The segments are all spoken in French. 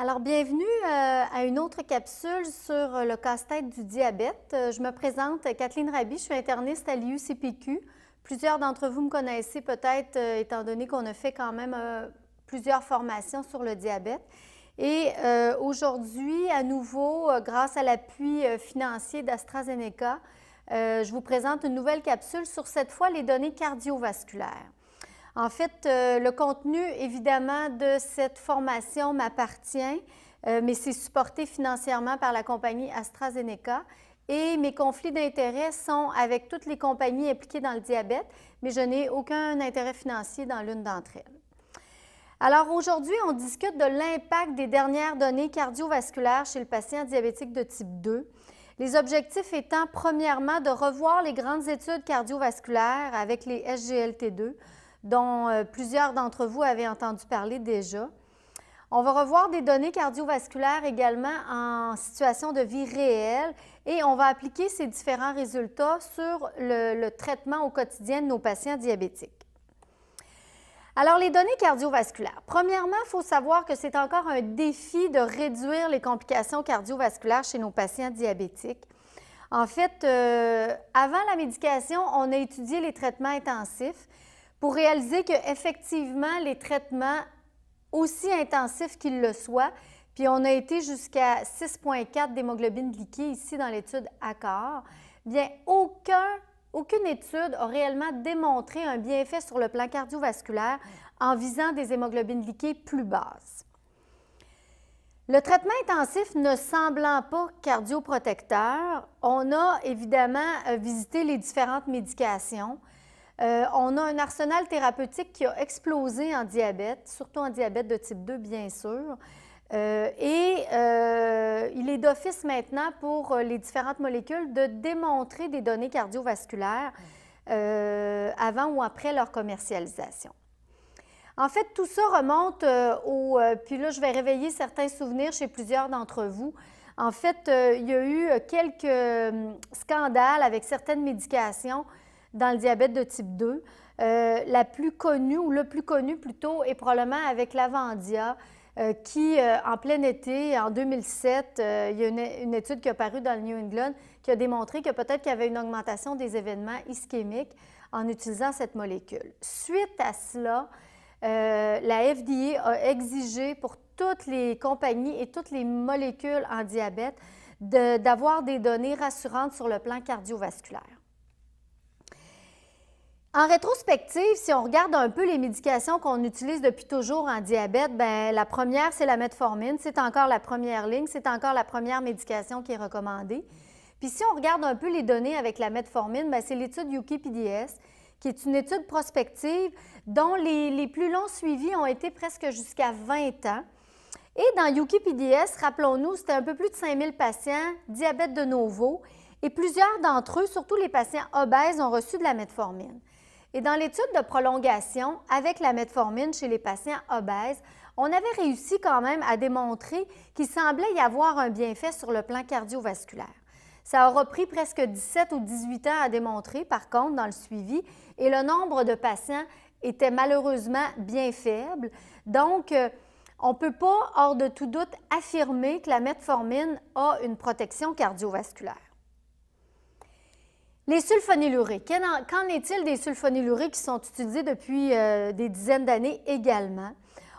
Alors, bienvenue à une autre capsule sur le casse-tête du diabète. Je me présente, Kathleen Raby, je suis interniste à l'IUCPQ. Plusieurs d'entre vous me connaissez peut-être, étant donné qu'on a fait quand même plusieurs formations sur le diabète. Et aujourd'hui, à nouveau, grâce à l'appui financier d'AstraZeneca, je vous présente une nouvelle capsule sur cette fois les données cardiovasculaires. En fait, le contenu, évidemment, de cette formation m'appartient, mais c'est supporté financièrement par la compagnie AstraZeneca et mes conflits d'intérêts sont avec toutes les compagnies impliquées dans le diabète, mais je n'ai aucun intérêt financier dans l'une d'entre elles. Alors aujourd'hui, on discute de l'impact des dernières données cardiovasculaires chez le patient diabétique de type 2. Les objectifs étant, premièrement, de revoir les grandes études cardiovasculaires avec les SGLT2, dont plusieurs d'entre vous avaient entendu parler déjà. On va revoir des données cardiovasculaires également en situation de vie réelle et on va appliquer ces différents résultats sur le traitement au quotidien de nos patients diabétiques. Alors, les données cardiovasculaires. Premièrement, il faut savoir que c'est encore un défi de réduire les complications cardiovasculaires chez nos patients diabétiques. En fait, avant la médication, on a étudié les traitements intensifs pour réaliser qu'effectivement, les traitements, aussi intensifs qu'ils le soient, puis on a été jusqu'à 6,4 d'hémoglobine glyquée ici dans l'étude ACCORD, bien, aucune étude a réellement démontré un bienfait sur le plan cardiovasculaire en visant des hémoglobines glyquées plus basses. Le traitement intensif ne semblant pas cardioprotecteur, on a évidemment visité les différentes médications. On a un arsenal thérapeutique qui a explosé en diabète, surtout en diabète de type 2, bien sûr. Il est d'office maintenant pour les différentes molécules de démontrer des données cardiovasculaires avant ou après leur commercialisation. En fait, tout ça remonte puis là, je vais réveiller certains souvenirs chez plusieurs d'entre vous. En fait, il y a eu quelques scandales avec certaines médications dans le diabète de type 2. La plus connue, ou le plus connu plutôt, est probablement avec l'Avandia, qui, en plein été, en 2007, il y a une étude qui a paru dans le New England qui a démontré que peut-être qu'il y avait une augmentation des événements ischémiques en utilisant cette molécule. Suite à cela, la FDA a exigé pour toutes les compagnies et toutes les molécules en diabète d'avoir des données rassurantes sur le plan cardiovasculaire. En rétrospective, si on regarde un peu les médications qu'on utilise depuis toujours en diabète, bien, la première, c'est la metformine. C'est encore la première ligne, c'est encore la première médication qui est recommandée. Puis si on regarde un peu les données avec la metformine, c'est l'étude UKPDS, qui est une étude prospective dont les plus longs suivis ont été presque jusqu'à 20 ans. Et dans UKPDS, rappelons-nous, c'était un peu plus de 5000 patients, diabète de novo, et plusieurs d'entre eux, surtout les patients obèses, ont reçu de la metformine. Et dans l'étude de prolongation avec la metformine chez les patients obèses, on avait réussi quand même à démontrer qu'il semblait y avoir un bienfait sur le plan cardiovasculaire. Ça aura pris presque 17 ou 18 ans à démontrer, par contre, dans le suivi, et le nombre de patients était malheureusement bien faible. Donc, on ne peut pas, hors de tout doute, affirmer que la metformine a une protection cardiovasculaire. Les sulfonylurées. Qu'en est-il des sulfonylurées qui sont utilisés depuis des dizaines d'années également?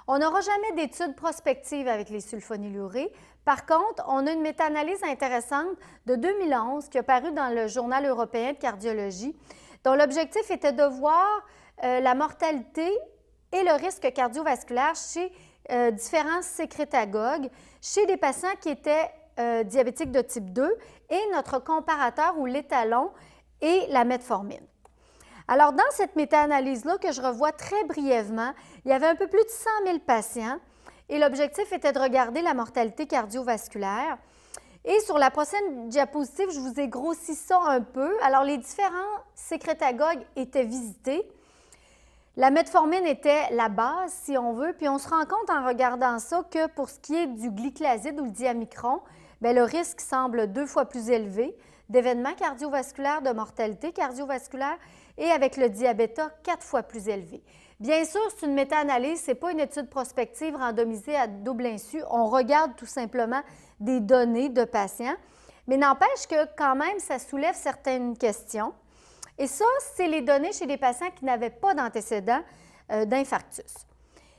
On n'aura jamais d'études prospectives avec les sulfonylurées. Par contre, on a une méta-analyse intéressante de 2011 qui a paru dans le Journal européen de cardiologie, dont l'objectif était de voir la mortalité et le risque cardiovasculaire chez différents sécrétagogues, chez des patients qui étaient diabétiques de type 2 et notre comparateur ou l'étalon et la metformine. Alors, dans cette méta-analyse-là que je revois très brièvement, il y avait un peu plus de 100 000 patients et l'objectif était de regarder la mortalité cardiovasculaire. Et sur la prochaine diapositive, je vous ai grossi ça un peu. Alors, les différents sécrétagogues étaient visités. La metformine était la base, si on veut, puis on se rend compte en regardant ça que pour ce qui est du glyclaside ou le diamicron, bien, le risque semble 2 fois plus élevé d'événements cardiovasculaires, de mortalité cardiovasculaire. et avec le diabéta 4 fois plus élevé. Bien sûr, c'est une méta-analyse, ce n'est pas une étude prospective randomisée à double insu. On regarde tout simplement des données de patients, mais n'empêche que quand même, ça soulève certaines questions. Et ça, c'est les données chez des patients qui n'avaient pas d'antécédent d'infarctus.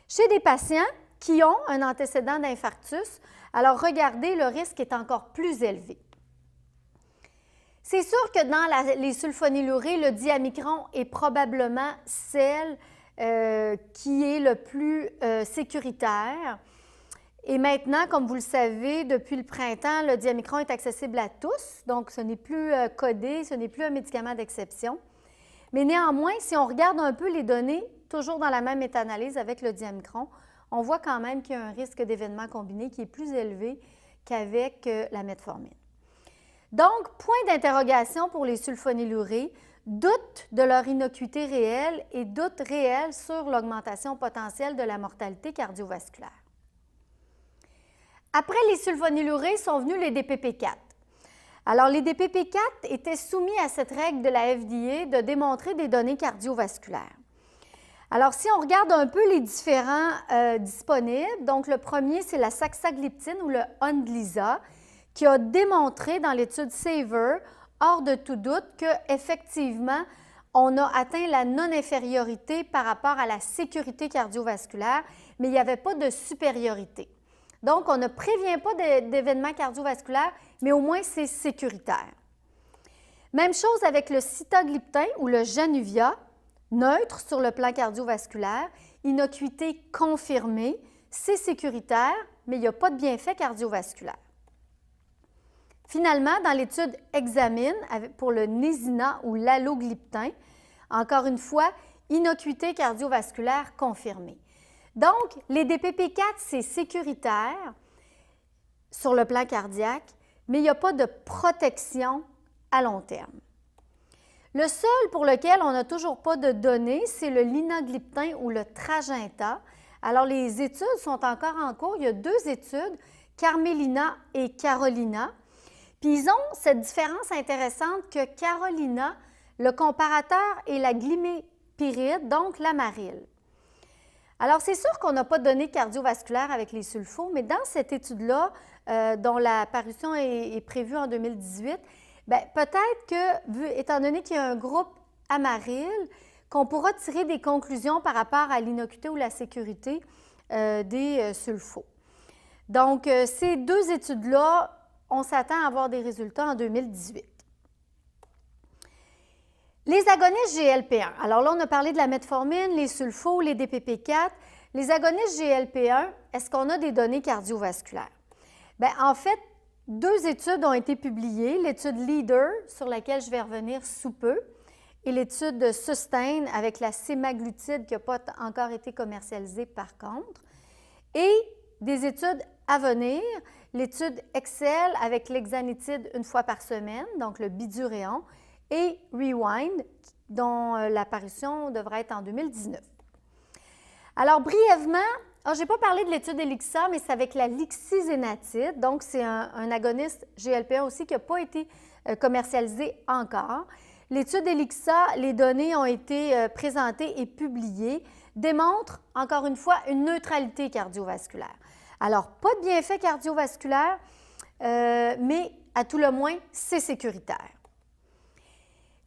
Chez des patients qui ont un antécédent d'infarctus, alors regardez, le risque est encore plus élevé. C'est sûr que dans les sulfonylurées, le diamicron est probablement celle qui est le plus sécuritaire. Et maintenant, comme vous le savez, depuis le printemps, le diamicron est accessible à tous, donc ce n'est plus codé, ce n'est plus un médicament d'exception. Mais néanmoins, si on regarde un peu les données, toujours dans la même méta-analyse avec le diamicron, on voit quand même qu'il y a un risque d'événement combiné qui est plus élevé qu'avec la metformine. Donc, point d'interrogation pour les sulfonylurées, doute de leur innocuité réelle et doute réel sur l'augmentation potentielle de la mortalité cardiovasculaire. Après les sulfonylurées sont venus les DPP-4. Alors, les DPP-4 étaient soumis à cette règle de la FDA de démontrer des données cardiovasculaires. Alors, si on regarde un peu les différents disponibles, donc le premier, c'est la saxagliptine ou le Onglisa, qui a démontré dans l'étude SAVOR, hors de tout doute, qu'effectivement, on a atteint la non-infériorité par rapport à la sécurité cardiovasculaire, mais il n'y avait pas de supériorité. Donc, on ne prévient pas d'événements cardiovasculaires, mais au moins c'est sécuritaire. Même chose avec le sitagliptin ou le Januvia, neutre sur le plan cardiovasculaire, innocuité confirmée, c'est sécuritaire, mais il n'y a pas de bienfait cardiovasculaire. Finalement, dans l'étude Examine pour le Nésina ou l'allogliptin, encore une fois, innocuité cardiovasculaire confirmée. Donc, les DPP-4, c'est sécuritaire sur le plan cardiaque, mais il n'y a pas de protection à long terme. Le seul pour lequel on n'a toujours pas de données, c'est le linagliptin ou le Tradjenta. Alors, les études sont encore en cours. Il y a 2 études, Carmelina et Carolina. Puis, ils ont cette différence intéressante que Carolina, le comparateur est la glimépiride, donc l'amaril. Alors, c'est sûr qu'on n'a pas de données cardiovasculaires avec les sulfos, mais dans cette étude-là, dont la parution est prévue en 2018, peut-être que, étant donné qu'il y a un groupe amaril, qu'on pourra tirer des conclusions par rapport à l'innocuité ou la sécurité des sulfos. Donc, ces 2 études-là, on s'attend à avoir des résultats en 2018. Les agonistes GLP-1. Alors là, on a parlé de la metformine, les sulfos, les DPP-4. Les agonistes GLP-1, est-ce qu'on a des données cardiovasculaires? Bien, en fait, 2 études ont été publiées. L'étude LEADER, sur laquelle je vais revenir sous peu, et l'étude de SUSTAIN avec la sémaglutide qui n'a pas encore été commercialisée par contre. Et des études à venir, l'étude EXCEL avec l'hexanitide 1 fois par semaine, donc le biduréon, et REWIND, dont l'apparition devrait être en 2019. Alors, brièvement, je n'ai pas parlé de l'étude ELIXA, mais c'est avec la lixizénatide, donc c'est un agoniste GLP-1 aussi qui n'a pas été commercialisé encore. L'étude ELIXA, les données ont été présentées et publiées, démontrent, encore une fois, une neutralité cardiovasculaire. Alors, pas de bienfait cardiovasculaire, mais à tout le moins, c'est sécuritaire.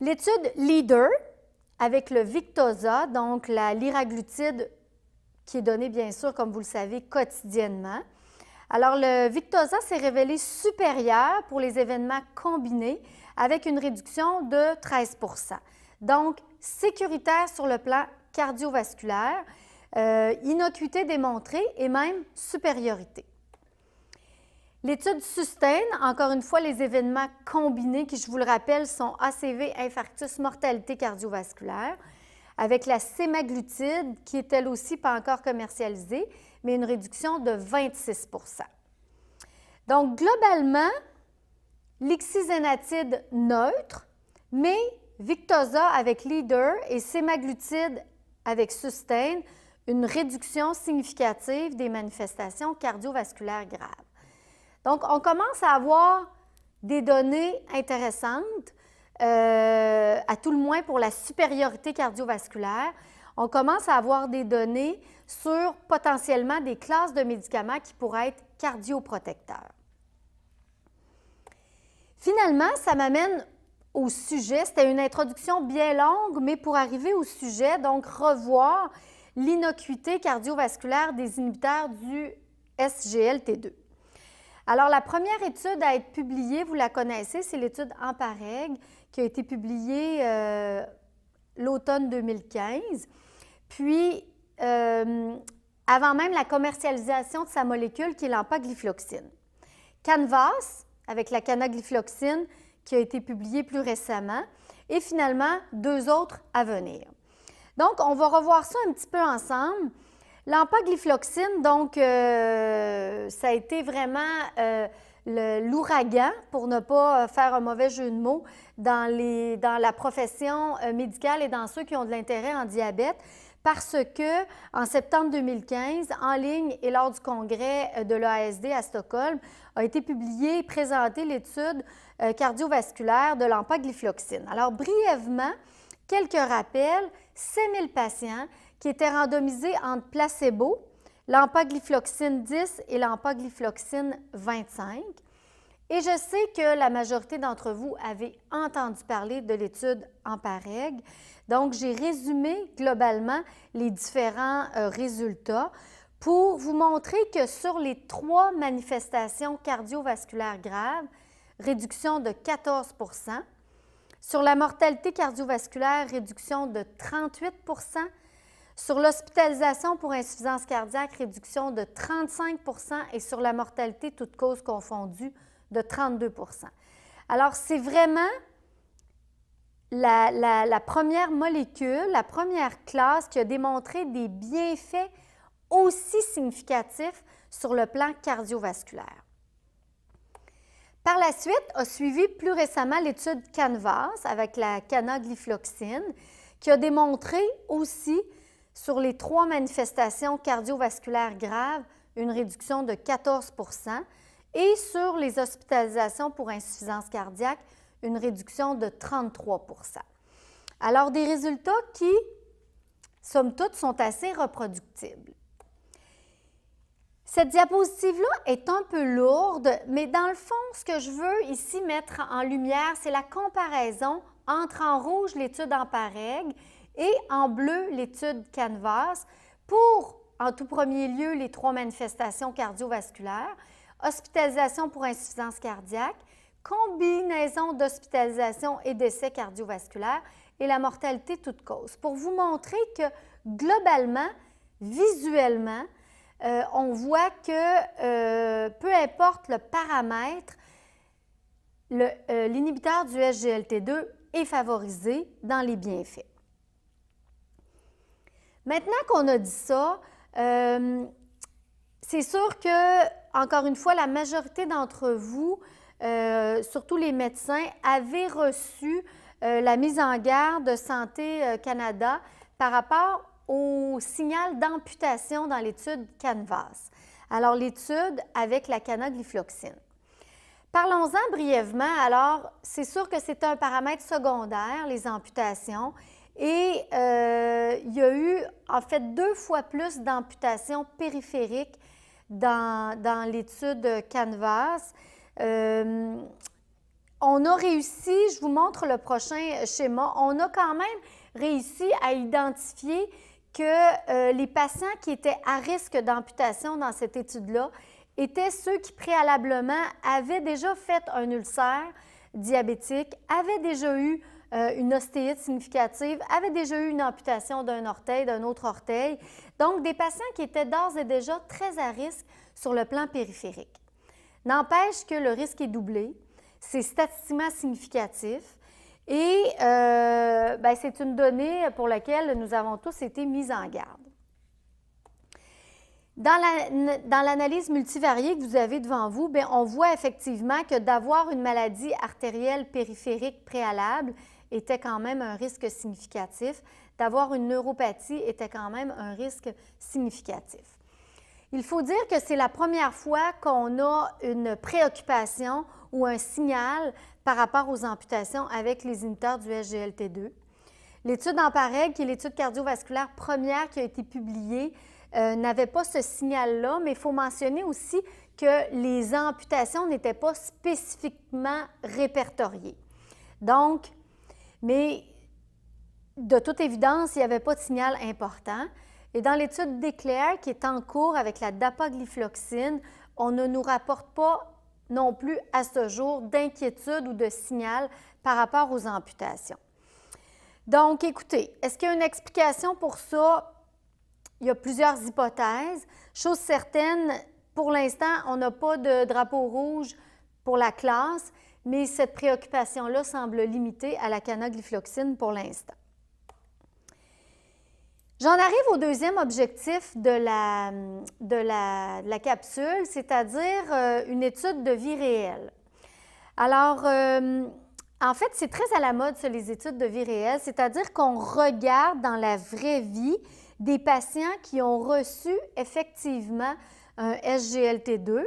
L'étude LEADER avec le Victoza, donc la liraglutide qui est donnée bien sûr, comme vous le savez, quotidiennement. Alors, le Victoza s'est révélé supérieur pour les événements combinés avec une réduction de 13 %. Donc, sécuritaire sur le plan cardiovasculaire, innocuité démontrée et même supériorité. L'étude SUSTAIN, encore une fois, les événements combinés qui, je vous le rappelle, sont ACV, infarctus, mortalité cardiovasculaire, avec la sémaglutide qui est elle aussi pas encore commercialisée, mais une réduction de 26 %. Donc, globalement, lixizénatide neutre, mais Victoza avec LEADER et sémaglutide avec SUSTAIN, une réduction significative des manifestations cardiovasculaires graves. Donc, on commence à avoir des données intéressantes à tout le moins pour la supériorité cardiovasculaire. On commence à avoir des données sur potentiellement des classes de médicaments qui pourraient être cardioprotecteurs. Finalement, ça m'amène au sujet. C'était une introduction bien longue, mais pour arriver au sujet, donc revoir l'innocuité cardiovasculaire des inhibiteurs du SGLT2. Alors, la première étude à être publiée, vous la connaissez, c'est l'étude EMPA-REG qui a été publiée l'automne 2015. Puis, avant même la commercialisation de sa molécule qui est l'empaglifloxine. CANVAS, avec la canaglifloxine, qui a été publiée plus récemment, et finalement, 2 autres à venir. Donc, on va revoir ça un petit peu ensemble. L'empaglifloxine, donc, ça a été vraiment l'ouragan, pour ne pas faire un mauvais jeu de mots, dans la profession médicale et dans ceux qui ont de l'intérêt en diabète, parce que en septembre 2015, en ligne et lors du congrès de l'ASD à Stockholm, a été publiée et présentée l'étude cardiovasculaire de l'empaglifloxine. Alors, brièvement, quelques rappels, 7000 patients qui étaient randomisés entre placebo, l'empaglifloxine 10 et l'empaglifloxine 25. Et je sais que la majorité d'entre vous avez entendu parler de l'étude EMPA-REG. Donc, j'ai résumé globalement les différents résultats pour vous montrer que sur les 3 manifestations cardiovasculaires graves, réduction de 14 %, sur la mortalité cardiovasculaire, réduction de 38 %, sur l'hospitalisation pour insuffisance cardiaque, réduction de 35 % et sur la mortalité toutes causes confondues, de 32 %. Alors, c'est vraiment la première molécule, la première classe qui a démontré des bienfaits aussi significatifs sur le plan cardiovasculaire. Par la suite, a suivi plus récemment l'étude CANVAS avec la canaglifloxine qui a démontré aussi sur les 3 manifestations cardiovasculaires graves une réduction de 14 % et sur les hospitalisations pour insuffisance cardiaque, une réduction de 33 %. Alors, des résultats qui, somme toute, sont assez reproductibles. Cette diapositive-là est un peu lourde, mais dans le fond, ce que je veux ici mettre en lumière, c'est la comparaison entre en rouge l'étude EMPA-REG et en bleu l'étude CANVAS pour, en tout premier lieu, les 3 manifestations cardiovasculaires, hospitalisation pour insuffisance cardiaque, combinaison d'hospitalisation et d'essai cardiovasculaire et la mortalité toute cause. Pour vous montrer que globalement, visuellement, on voit que peu importe le paramètre, l'inhibiteur du SGLT2 est favorisé dans les bienfaits. Maintenant qu'on a dit ça, c'est sûr que, encore une fois, la majorité d'entre vous, surtout les médecins, avaient reçu la mise en garde de Santé Canada par rapport au signal d'amputation dans l'étude CANVAS. Alors, l'étude avec la canaglifloxine. Parlons-en brièvement. Alors, c'est sûr que c'est un paramètre secondaire, les amputations, et il y a eu en fait 2 fois plus d'amputations périphériques dans l'étude CANVAS. On a réussi, je vous montre le prochain schéma, on a quand même réussi à identifier que les patients qui étaient à risque d'amputation dans cette étude-là étaient ceux qui préalablement avaient déjà fait un ulcère diabétique, avaient déjà eu une ostéite significative, avaient déjà eu une amputation d'un orteil, d'un autre orteil. Donc, des patients qui étaient d'ores et déjà très à risque sur le plan périphérique. N'empêche que le risque est doublé, c'est statistiquement significatif. Et c'est une donnée pour laquelle nous avons tous été mis en garde. Dans l'analyse multivariée que vous avez devant vous, on voit effectivement que d'avoir une maladie artérielle périphérique préalable était quand même un risque significatif. D'avoir une neuropathie était quand même un risque significatif. Il faut dire que c'est la première fois qu'on a une préoccupation ou un signal par rapport aux amputations avec les inhibiteurs du SGLT2. L'étude en PAREG, qui est l'étude cardiovasculaire première qui a été publiée, n'avait pas ce signal-là, mais il faut mentionner aussi que les amputations n'étaient pas spécifiquement répertoriées. Donc, mais de toute évidence, il n'y avait pas de signal important. Et dans l'étude d'Éclair, qui est en cours avec la dapaglifloxine, on ne nous rapporte pas non plus à ce jour d'inquiétude ou de signal par rapport aux amputations. Donc, écoutez, est-ce qu'il y a une explication pour ça? Il y a plusieurs hypothèses. Chose certaine, pour l'instant, on n'a pas de drapeau rouge pour la classe, mais cette préoccupation-là semble limitée à la canaglifloxine pour l'instant. J'en arrive au deuxième objectif de la capsule, c'est-à-dire une étude de vie réelle. Alors, en fait, c'est très à la mode, ça, les études de vie réelle, c'est-à-dire qu'on regarde dans la vraie vie des patients qui ont reçu effectivement un SGLT2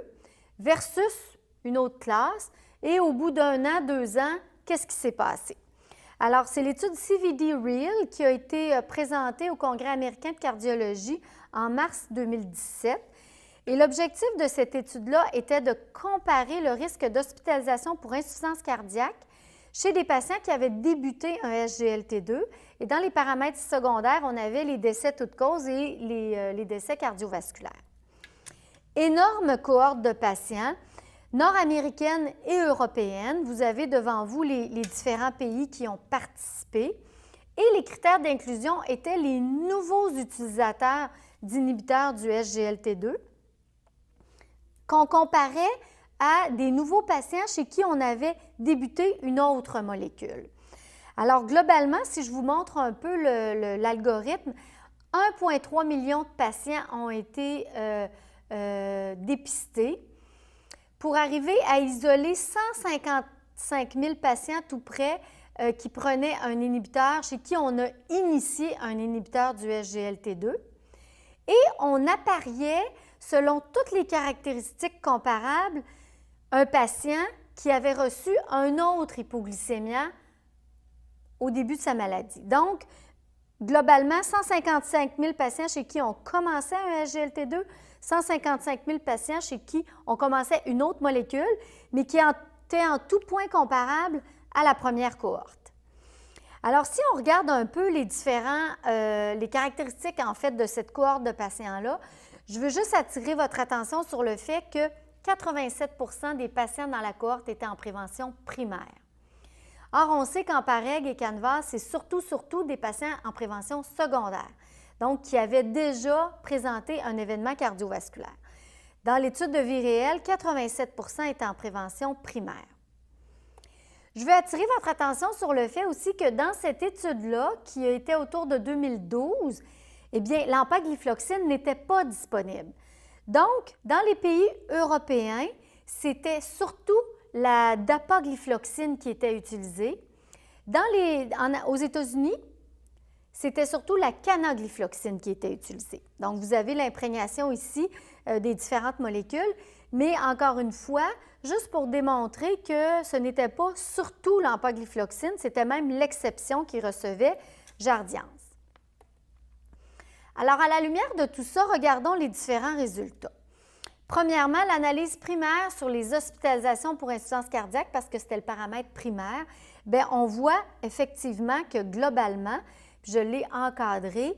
versus une autre classe, et au bout d'1 an, 2 ans, qu'est-ce qui s'est passé? Alors, c'est l'étude CVD-REAL qui a été présentée au Congrès américain de cardiologie en mars 2017. Et l'objectif de cette étude-là était de comparer le risque d'hospitalisation pour insuffisance cardiaque chez des patients qui avaient débuté un SGLT2. Et dans les paramètres secondaires, on avait les décès toutes causes et les décès cardiovasculaires. Énorme cohorte de patients, nord-américaine et européenne. Vous avez devant vous les différents pays qui ont participé. Et les critères d'inclusion étaient les nouveaux utilisateurs d'inhibiteurs du SGLT2 qu'on comparait à des nouveaux patients chez qui on avait débuté une autre molécule. Alors, globalement, si je vous montre un peu l'algorithme, 1,3 million de patients ont été dépistés pour arriver à isoler 155 000 patients tout près qui prenaient un inhibiteur, chez qui on a initié un inhibiteur du SGLT2. Et on appariait, selon toutes les caractéristiques comparables, un patient qui avait reçu un autre hypoglycémia au début de sa maladie. Donc, globalement, 155 000 patients chez qui on commençait un SGLT2, 155 000 patients chez qui on commençait une autre molécule, mais qui étaient en tout point comparables à la première cohorte. Alors, si on regarde un peu les caractéristiques en fait de cette cohorte de patients-là, je veux juste attirer votre attention sur le fait que 87 % des patients dans la cohorte étaient en prévention primaire. Or, on sait qu'en PAREG et CANVAS, c'est surtout des patients en prévention secondaire, donc qui avaient déjà présenté un événement cardiovasculaire. Dans l'étude de vie réelle, 87 % étaient en prévention primaire. Je veux attirer votre attention sur le fait aussi que dans cette étude-là, qui a été autour de 2012, eh bien, l'empaglifloxine n'était pas disponible. Donc, dans les pays européens, c'était surtout la dapaglifloxine qui était utilisée. Aux États-Unis, c'était surtout la canaglifloxine qui était utilisée. Donc, vous avez l'imprégnation ici des différentes molécules, mais encore une fois, juste pour démontrer que ce n'était pas surtout l'empaglifloxine, c'était même l'exception qui recevait Jardiance. Alors, à la lumière de tout ça, regardons les différents résultats. Premièrement, l'analyse primaire sur les hospitalisations pour insuffisance cardiaque, parce que c'était le paramètre primaire, bien, on voit effectivement que globalement, puis je l'ai encadré,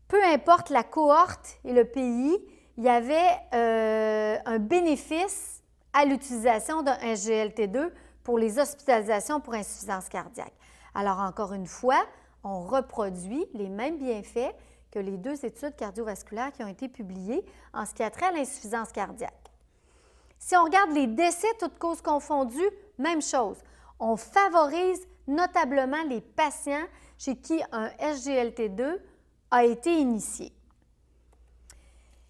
peu importe la cohorte et le pays, il y avait un bénéfice à l'utilisation d'un SGLT2 pour les hospitalisations pour insuffisance cardiaque. Alors, encore une fois, on reproduit les mêmes bienfaits que les 2 études cardiovasculaires qui ont été publiées en ce qui a trait à l'insuffisance cardiaque. Si on regarde les décès, toutes causes confondues, même chose. On favorise notablement les patients chez qui un SGLT2 a été initié.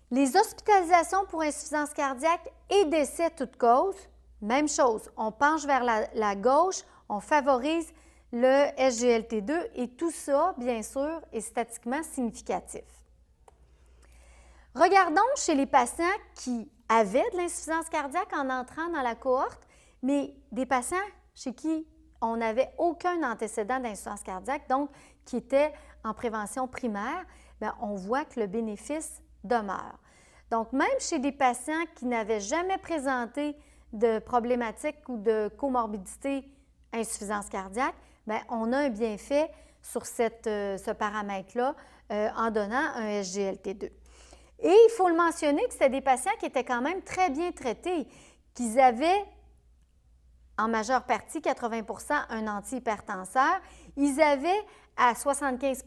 Les hospitalisations pour insuffisance cardiaque et décès toutes causes, même chose. On penche vers la gauche, on favorise le SGLT2 et tout ça, bien sûr, est statistiquement significatif. Regardons chez les patients qui avaient de l'insuffisance cardiaque en entrant dans la cohorte, mais des patients chez qui on n'avait aucun antécédent d'insuffisance cardiaque, donc qui étaient en prévention primaire, bien, on voit que le bénéfice demeure. Donc, même chez des patients qui n'avaient jamais présenté de problématiques ou de comorbidité insuffisance cardiaque, bien, on a un bienfait sur ce paramètre-là en donnant un SGLT2. Et il faut le mentionner que c'était des patients qui étaient quand même très bien traités, qu'ils avaient en majeure partie, 80 un antihypertenseur. Ils avaient à 75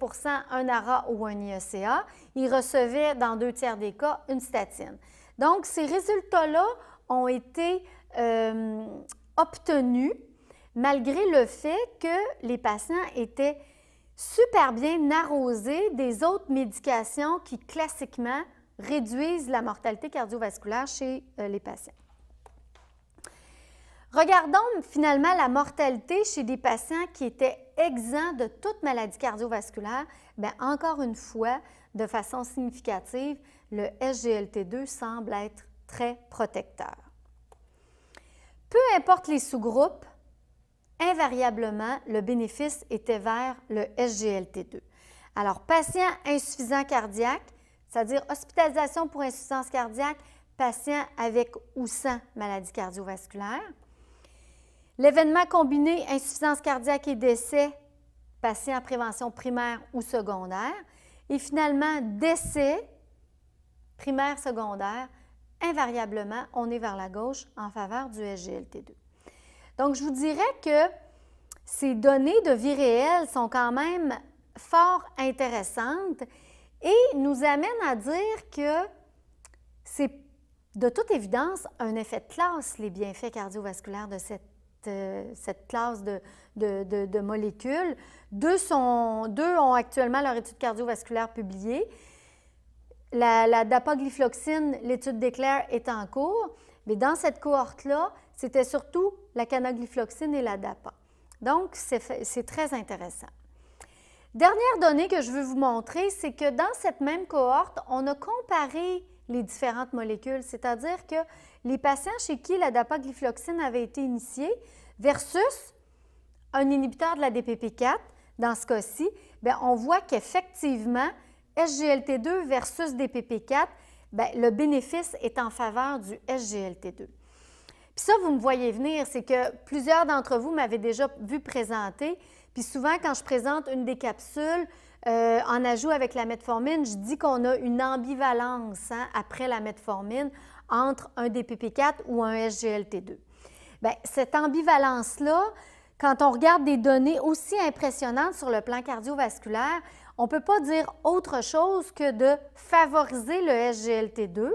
un ARA ou un IECA. Ils recevaient, dans 2/3 des cas, une statine. Donc, ces résultats-là ont été obtenus malgré le fait que les patients étaient super bien arrosés des autres médications qui, classiquement, réduisent la mortalité cardiovasculaire chez les patients. Regardons finalement la mortalité chez des patients qui étaient exempts de toute maladie cardiovasculaire. Bien, encore une fois, de façon significative, le SGLT2 semble être très protecteur. Peu importe les sous-groupes, invariablement, le bénéfice était vers le SGLT2. Alors, patients insuffisants cardiaques, c'est-à-dire hospitalisation pour insuffisance cardiaque, patients avec ou sans maladie cardiovasculaire. L'événement combiné insuffisance cardiaque et décès, patient en prévention primaire ou secondaire. Et finalement, décès, primaire, secondaire, invariablement, on est vers la gauche en faveur du SGLT2. Donc, je vous dirais que ces données de vie réelle sont quand même fort intéressantes et nous amènent à dire que c'est de toute évidence un effet de classe, les bienfaits cardiovasculaires de cette classe de molécules. Deux ont actuellement leur étude cardiovasculaire publiée. La dapaglifloxine, l'étude d'Eclair est en cours, mais dans cette cohorte-là, c'était surtout la canaglifloxine et la DAPA. Donc, c'est très intéressant. Dernière donnée que je veux vous montrer, c'est que dans cette même cohorte, on a comparé les différentes molécules, c'est-à-dire que les patients chez qui la dapaglifloxine avait été initiée versus un inhibiteur de la DPP4, dans ce cas-ci, bien, on voit qu'effectivement, SGLT2 versus DPP4, bien, le bénéfice est en faveur du SGLT2. Puis ça, vous me voyez venir, c'est que plusieurs d'entre vous m'avaient déjà vu présenter, puis souvent, quand je présente une des capsules en ajout avec la metformine, je dis qu'on a une ambivalence après la metformine entre un DPP4 ou un SGLT2. Bien, cette ambivalence-là, quand on regarde des données aussi impressionnantes sur le plan cardiovasculaire, on ne peut pas dire autre chose que de favoriser le SGLT2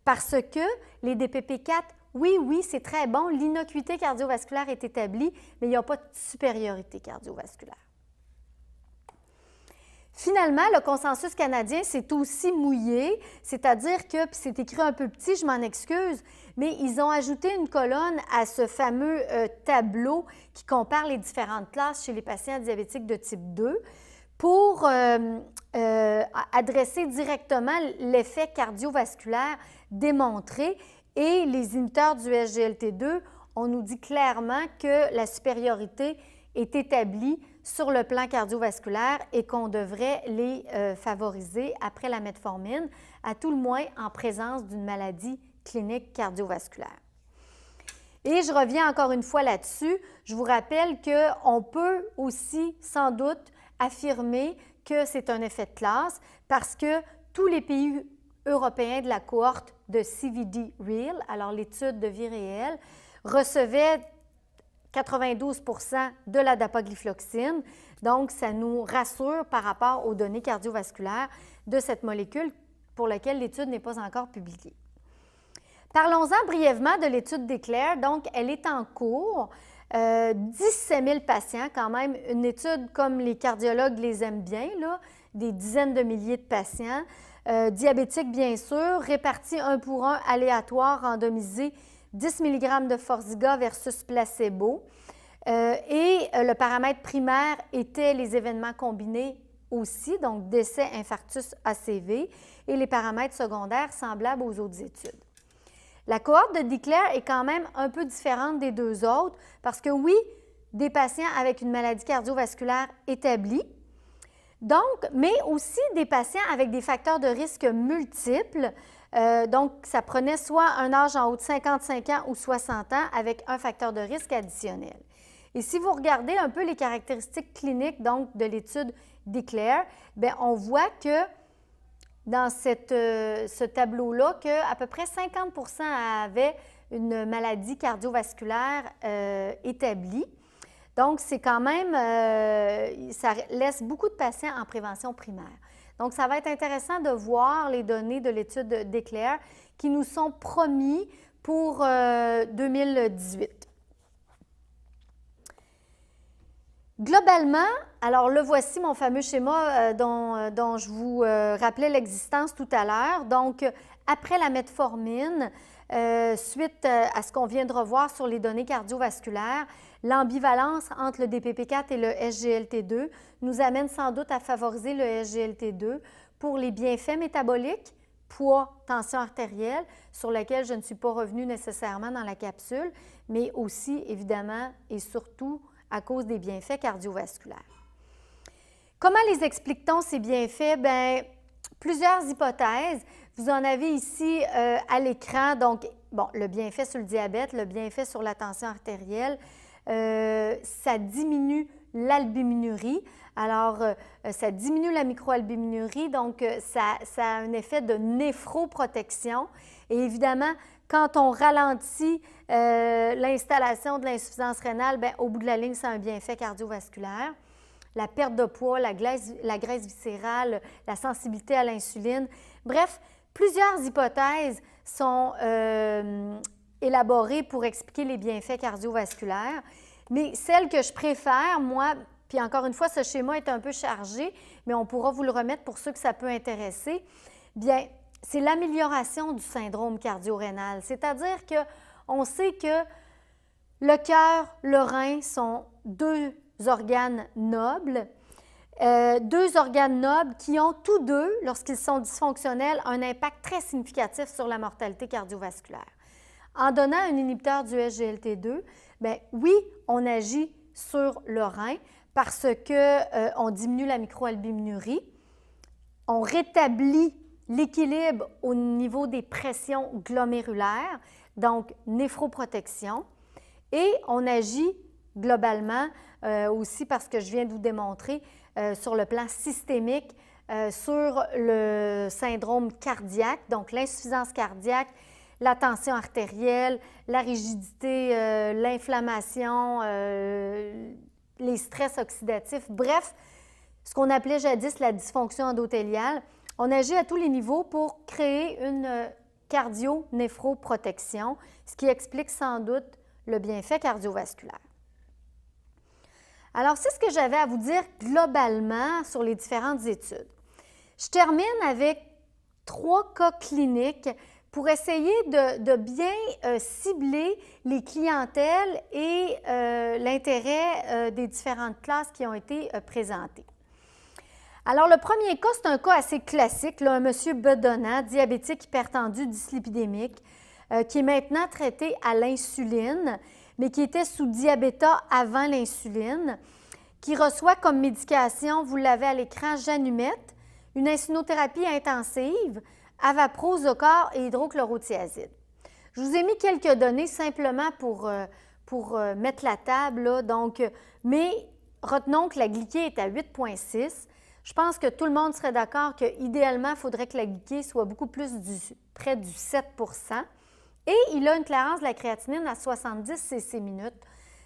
parce que les DPP4, oui, c'est très bon, l'innocuité cardiovasculaire est établie, mais il n'y a pas de supériorité cardiovasculaire. Finalement, le consensus canadien s'est aussi mouillé, c'est-à-dire que, puis c'est écrit un peu petit, je m'en excuse, mais ils ont ajouté une colonne à ce fameux tableau qui compare les différentes classes chez les patients diabétiques de type 2 pour adresser directement l'effet cardiovasculaire démontré. Et les inhibiteurs du SGLT2, on nous dit clairement que la supériorité est établie sur le plan cardiovasculaire et qu'on devrait les favoriser après la metformine, à tout le moins en présence d'une maladie clinique cardiovasculaire. Et je reviens encore une fois là-dessus, je vous rappelle qu'on peut aussi sans doute affirmer que c'est un effet de classe parce que tous les pays européens de la cohorte de CVD Real, alors l'étude de vie réelle, recevaient 92 de la dapaglifloxine. Donc, ça nous rassure par rapport aux données cardiovasculaires de cette molécule pour laquelle l'étude n'est pas encore publiée. Parlons-en brièvement de l'étude d'Eclair. Donc, elle est en cours. 17 000 patients, quand même, une étude comme les cardiologues les aiment bien, là, des dizaines de milliers de patients, diabétiques bien sûr, répartis un pour un, aléatoires, randomisés, 10 mg de Forxiga versus placebo. Et le paramètre primaire était les événements combinés aussi, donc décès, infarctus, ACV, et les paramètres secondaires semblables aux autres études. La cohorte de DECLARE est quand même un peu différente des deux autres parce que oui, des patients avec une maladie cardiovasculaire établie, donc, mais aussi des patients avec des facteurs de risque multiples. Donc, ça prenait soit un âge en haut de 55 ans ou 60 ans avec un facteur de risque additionnel. Et si vous regardez un peu les caractéristiques cliniques donc, de l'étude DECLARE, bien, on voit que dans ce tableau-là, qu'à peu près 50 avaient une maladie cardiovasculaire établie. Donc, c'est quand même, ça laisse beaucoup de patients en prévention primaire. Donc, ça va être intéressant de voir les données de l'étude DECLARE qui nous sont promis pour 2018. Globalement, alors le voici mon fameux schéma dont je vous rappelais l'existence tout à l'heure. Donc, après la metformine, suite à ce qu'on vient de revoir sur les données cardiovasculaires, l'ambivalence entre le DPP4 et le SGLT2 nous amène sans doute à favoriser le SGLT2 pour les bienfaits métaboliques, poids, tension artérielle, sur lesquels je ne suis pas revenue nécessairement dans la capsule, mais aussi, évidemment, et surtout, à cause des bienfaits cardiovasculaires. Comment les explique-t-on, ces bienfaits? Bien, plusieurs hypothèses. Vous en avez ici à l'écran, donc, bon, le bienfait sur le diabète, le bienfait sur la tension artérielle, ça diminue l'albuminurie. Alors, ça diminue la microalbuminurie, donc ça a un effet de néphroprotection. Et évidemment, quand on ralentit l'installation de l'insuffisance rénale, bien, au bout de la ligne, c'est un bienfait cardiovasculaire. La perte de poids, la graisse viscérale, la sensibilité à l'insuline. Bref, plusieurs hypothèses sont élaborées pour expliquer les bienfaits cardiovasculaires. Mais celle que je préfère, moi, puis encore une fois, ce schéma est un peu chargé, mais on pourra vous le remettre pour ceux que ça peut intéresser, bien, c'est l'amélioration du syndrome cardio-rénal. C'est-à-dire qu'on sait que le cœur, le rein sont deux organes nobles, qui ont tous deux, lorsqu'ils sont dysfonctionnels, un impact très significatif sur la mortalité cardiovasculaire. En donnant un inhibiteur du SGLT2, bien, oui, on agit sur le rein parce qu'on diminue la microalbuminurie, on rétablit l'équilibre au niveau des pressions glomérulaires, donc néphroprotection, et on agit globalement aussi parce que je viens de vous démontrer sur le plan systémique sur le syndrome cardiaque, donc l'insuffisance cardiaque, la tension artérielle, la rigidité, l'inflammation, les stress oxydatifs, bref, ce qu'on appelait jadis la dysfonction endothéliale. On agit à tous les niveaux pour créer une cardio-néphroprotection, ce qui explique sans doute le bienfait cardiovasculaire. Alors, c'est ce que j'avais à vous dire globalement sur les différentes études. Je termine avec 3 cas cliniques pour essayer de bien cibler les clientèles et l'intérêt des différentes classes qui ont été présentées. Alors, le premier cas, c'est un cas assez classique, là, un monsieur bedonnant, diabétique hypertendu, dyslipidémique, qui est maintenant traité à l'insuline, mais qui était sous diabéta avant l'insuline, qui reçoit comme médication, vous l'avez à l'écran, Janumette, une insulinothérapie intensive, Avapro, Zocor et hydrochlorothiazide. Je vous ai mis quelques données simplement pour mettre la table, là, donc, mais retenons que la glyquée est à 8,6. Je pense que tout le monde serait d'accord qu'idéalement, il faudrait que la glyquée soit beaucoup plus près du 7 %. Et il a une clarence de la créatinine à 70 cc/minute.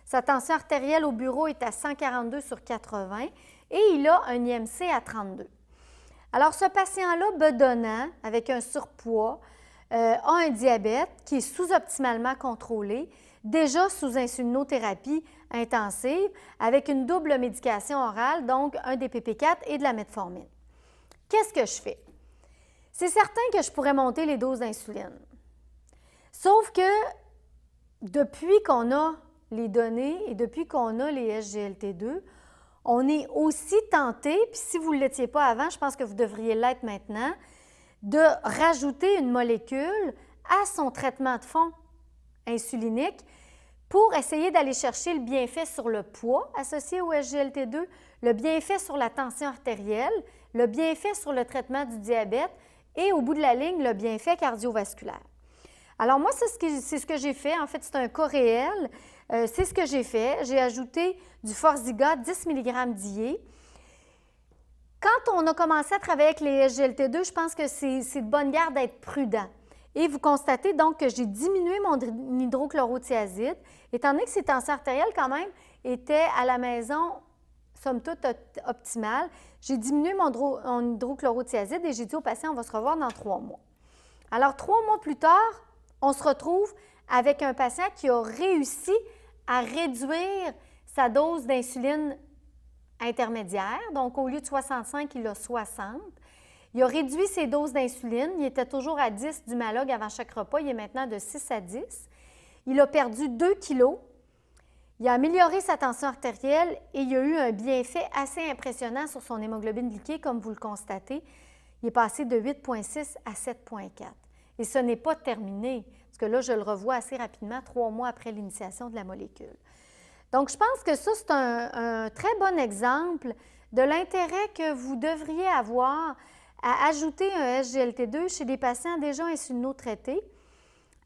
Sa tension artérielle au bureau est à 142 sur 80 et il a un IMC à 32. Alors, ce patient-là, bedonnant, avec un surpoids, a un diabète qui est sous-optimalement contrôlé, déjà sous insulinothérapie intensive, avec une double médication orale, donc un DPP4 et de la metformine. Qu'est-ce que je fais? C'est certain que je pourrais monter les doses d'insuline. Sauf que depuis qu'on a les données et depuis qu'on a les SGLT2, on est aussi tenté, puis si vous ne l'étiez pas avant, je pense que vous devriez l'être maintenant, de rajouter une molécule à son traitement de fond insulinique pour essayer d'aller chercher le bienfait sur le poids associé au SGLT2, le bienfait sur la tension artérielle, le bienfait sur le traitement du diabète et au bout de la ligne, le bienfait cardiovasculaire. Alors moi, c'est ce que j'ai fait. En fait, c'est un cas réel. C'est ce que j'ai fait. J'ai ajouté du Forxiga 10 mg d'IE. Quand on a commencé à travailler avec les SGLT2, je pense que c'est de bonne guerre d'être prudent. Et vous constatez donc que j'ai diminué mon hydrochlorothiazide, étant donné que ces tensions artérielles quand même étaient à la maison, somme toute, optimales. J'ai diminué mon hydrochlorothiazide et j'ai dit au patient, on va se revoir dans 3 mois. Alors, 3 mois plus tard, on se retrouve avec un patient qui a réussi à réduire sa dose d'insuline intermédiaire. Donc, au lieu de 65, il a 60. Il a réduit ses doses d'insuline. Il était toujours à 10 du Malog avant chaque repas. Il est maintenant de 6 à 10. Il a perdu 2 kilos. Il a amélioré sa tension artérielle et il a eu un bienfait assez impressionnant sur son hémoglobine glyquée, comme vous le constatez. Il est passé de 8,6 à 7,4. Et ce n'est pas terminé, parce que là, je le revois assez rapidement, 3 mois après l'initiation de la molécule. Donc, je pense que ça, c'est un très bon exemple de l'intérêt que vous devriez avoir à ajouter un SGLT2 chez des patients déjà insulinotraités,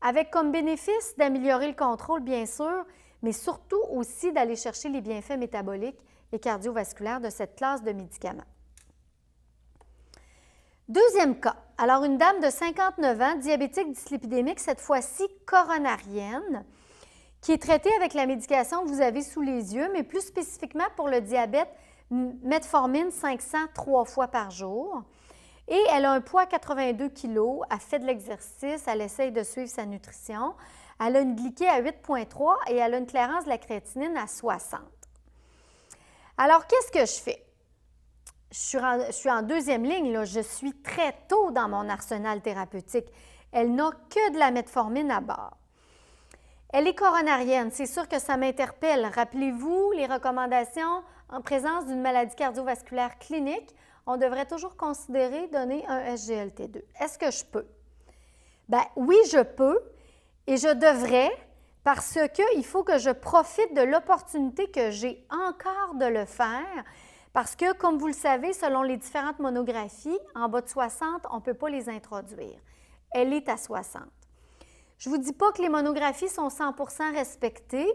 avec comme bénéfice d'améliorer le contrôle, bien sûr, mais surtout aussi d'aller chercher les bienfaits métaboliques et cardiovasculaires de cette classe de médicaments. Deuxième cas. Alors, une dame de 59 ans, diabétique dyslipidémique, cette fois-ci coronarienne, qui est traitée avec la médication que vous avez sous les yeux, mais plus spécifiquement pour le diabète, metformine 500 3 fois par jour. Et elle a un poids à 82 kg, elle fait de l'exercice, elle essaye de suivre sa nutrition. Elle a une glyquée à 8,3 et elle a une clairance de la créatinine à 60. Alors, qu'est-ce que je fais? Je suis en deuxième ligne, là. Je suis très tôt dans mon arsenal thérapeutique. Elle n'a que de la metformine à bord. Elle est coronarienne, c'est sûr que ça m'interpelle. Rappelez-vous les recommandations en présence d'une maladie cardiovasculaire clinique. On devrait toujours considérer donner un SGLT2. Est-ce que je peux? Bien, oui, je peux et je devrais parce qu'il faut que je profite de l'opportunité que j'ai encore de le faire parce que, comme vous le savez, selon les différentes monographies, en bas de 60, on ne peut pas les introduire. Elle est à 60. Je ne vous dis pas que les monographies sont 100% respectées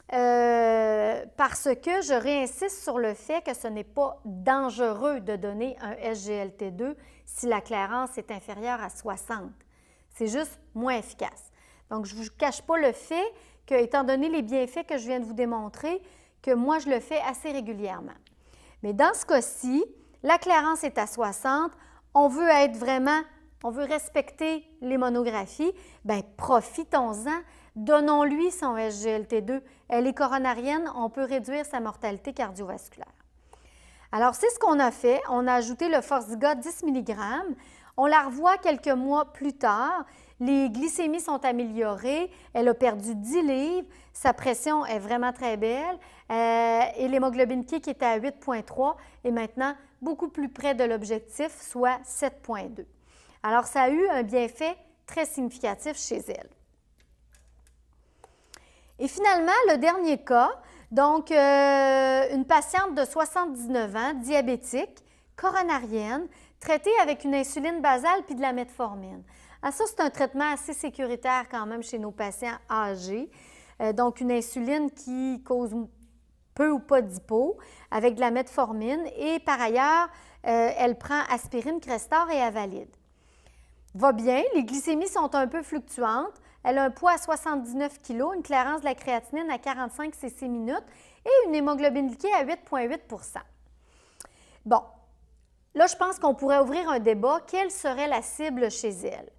parce que je réinsiste sur le fait que ce n'est pas dangereux de donner un SGLT2 si la clairance est inférieure à 60. C'est juste moins efficace. Donc, je ne vous cache pas le fait que, étant donné les bienfaits que je viens de vous démontrer, que moi, je le fais assez régulièrement. Mais dans ce cas-ci, la clairance est à 60, on veut respecter les monographies, bien, profitons-en, donnons-lui son SGLT2. Elle est coronarienne, on peut réduire sa mortalité cardiovasculaire. Alors, c'est ce qu'on a fait. On a ajouté le Forxiga 10 mg. On la revoit quelques mois plus tard. Les glycémies sont améliorées. Elle a perdu 10 livres. Sa pression est vraiment très belle. Et l'hémoglobine qui était à 8,3 est maintenant beaucoup plus près de l'objectif, soit 7,2. Alors, ça a eu un bienfait très significatif chez elle. Et finalement, le dernier cas, donc une patiente de 79 ans, diabétique, coronarienne, traitée avec une insuline basale puis de la metformine. Alors ça, c'est un traitement assez sécuritaire quand même chez nos patients âgés. Donc, une insuline qui cause peu ou pas d'hypo avec de la metformine et par ailleurs, elle prend aspirine, Crestor et Avalide. Va bien, les glycémies sont un peu fluctuantes. Elle a un poids à 79 kg, une clairance de la créatinine à 45 cc minutes et une hémoglobine glyquée à 8,8 %. Bon, là, je pense qu'on pourrait ouvrir un débat. Quelle serait la cible chez elle?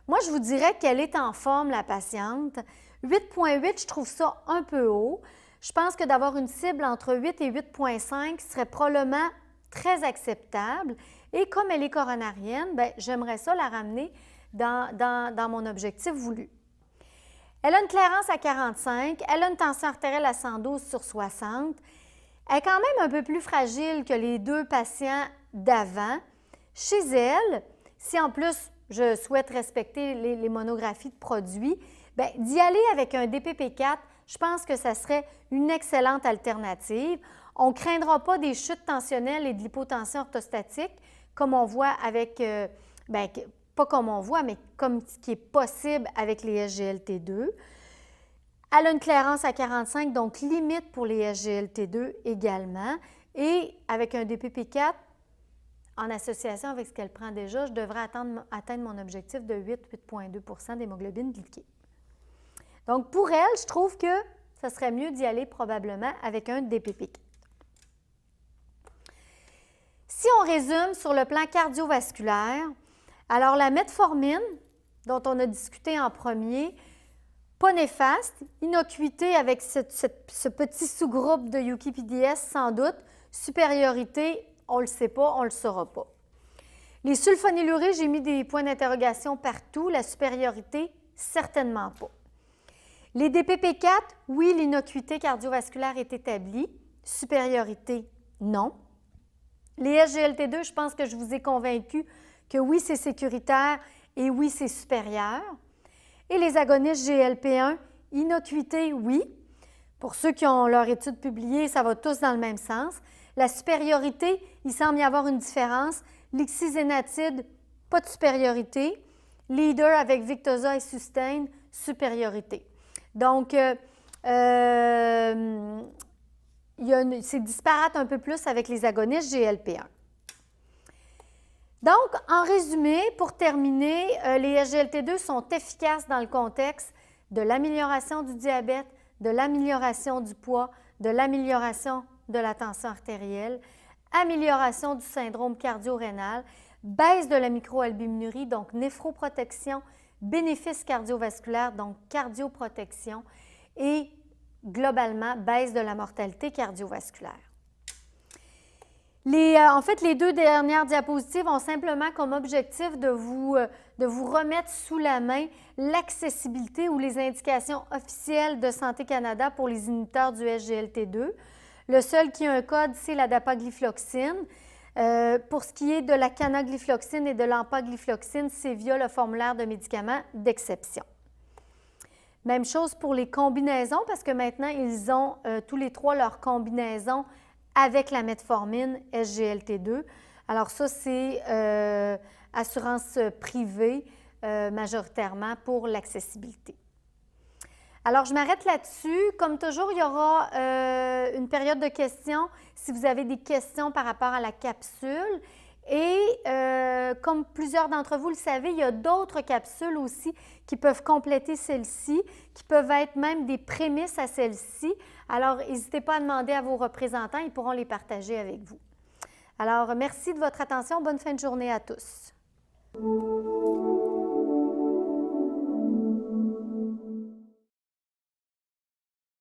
Moi, je vous dirais qu'elle est en forme, la patiente. 8,8, je trouve ça un peu haut. Je pense que d'avoir une cible entre 8 et 8,5 serait probablement très acceptable. Et comme elle est coronarienne, bien, j'aimerais ça la ramener dans mon objectif voulu. Elle a une clairance à 45, elle a une tension artérielle à 112 sur 60. Elle est quand même un peu plus fragile que les deux patients d'avant. Chez elle, si en plus je souhaite respecter les monographies de produits, bien, d'y aller avec un DPP4, je pense que ça serait une excellente alternative. On ne craindra pas des chutes tensionnelles et de l'hypotension orthostatique, comme on voit avec, bien, pas comme on voit, mais comme ce qui est possible avec les SGLT2. Elle a une clairance à 45, donc limite pour les SGLT2 également. Et avec un DPP4, en association avec ce qu'elle prend déjà, je devrais atteindre mon objectif de 8,2 d'hémoglobine glyquée. Donc, pour elle, je trouve que ça serait mieux d'y aller probablement avec un DPP4. Si on résume sur le plan cardiovasculaire, alors la metformine, dont on a discuté en premier, pas néfaste, innocuité avec ce petit sous-groupe de UKPDS sans doute, supériorité, on ne le sait pas, on ne le saura pas. Les sulfonylurées, j'ai mis des points d'interrogation partout, la supériorité, certainement pas. Les DPP4, oui, l'innocuité cardiovasculaire est établie, supériorité, non. Les SGLT2, je pense que je vous ai convaincu que oui, c'est sécuritaire et oui, c'est supérieur. Et les agonistes GLP1, innocuité, oui. Pour ceux qui ont leur étude publiée, ça va tous dans le même sens. La supériorité, il semble y avoir une différence. L'ixizénatide, pas de supériorité. Leader avec Victoza et Sustain, supériorité. Donc, c'est disparate un peu plus avec les agonistes GLP1. Donc, en résumé, pour terminer, les SGLT2 sont efficaces dans le contexte de l'amélioration du diabète, de l'amélioration du poids, de l'amélioration de la tension artérielle, amélioration du syndrome cardio-rénal, baisse de la microalbuminurie, donc néphroprotection, bénéfices cardiovasculaires, donc cardioprotection, et globalement, baisse de la mortalité cardiovasculaire. En fait, les deux dernières diapositives ont simplement comme objectif de vous remettre sous la main l'accessibilité ou les indications officielles de Santé Canada pour les inhibiteurs du SGLT2. Le seul qui a un code, c'est la dapaglifloxine. Pour ce qui est de la canaglifloxine et de l'empaglifloxine, c'est via le formulaire de médicaments d'exception. Même chose pour les combinaisons, parce que maintenant, ils ont tous les trois leur combinaison avec la metformine SGLT2. Alors ça, c'est assurance privée majoritairement pour l'accessibilité. Alors, je m'arrête là-dessus. Comme toujours, il y aura une période de questions si vous avez des questions par rapport à la capsule. Et comme plusieurs d'entre vous le savez, il y a d'autres capsules aussi qui peuvent compléter celle-ci, qui peuvent être même des prémices à celle-ci. Alors, n'hésitez pas à demander à vos représentants, ils pourront les partager avec vous. Alors, merci de votre attention. Bonne fin de journée à tous.